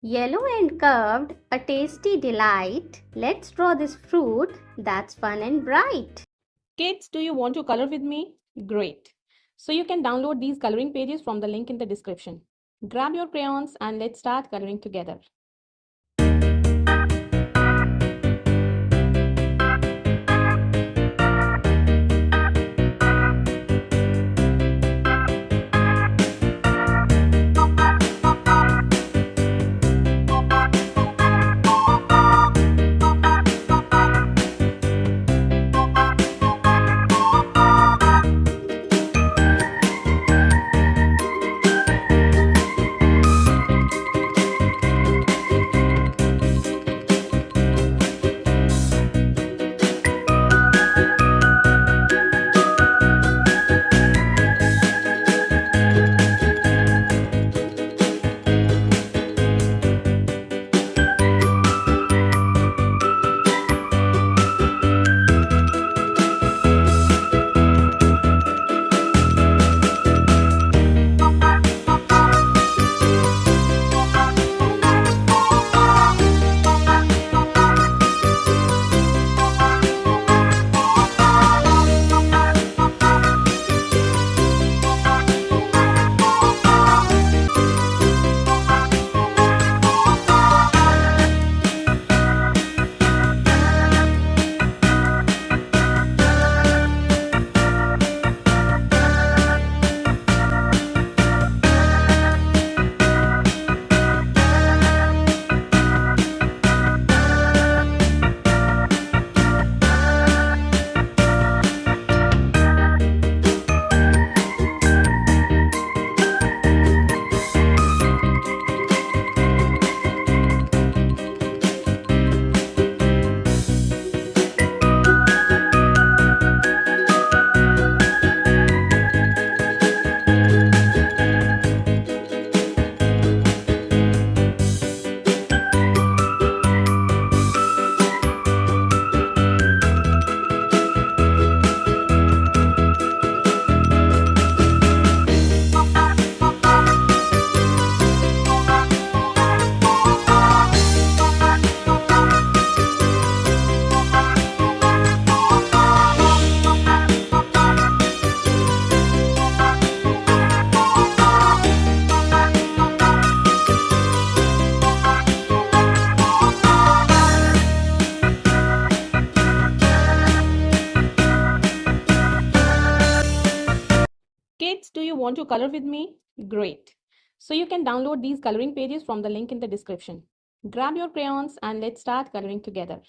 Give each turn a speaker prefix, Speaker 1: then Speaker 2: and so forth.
Speaker 1: Yellow and curved, a tasty delight. Let's draw this fruit that's fun and bright.
Speaker 2: Kids, do you want to color with me? Great. So you can download these coloring pages from the link in the description. Grab your crayons and let's start coloring together. Kids, do you want to color with me? Great. So you can download these coloring pages from the link in the description. Grab your crayons and let's start coloring together.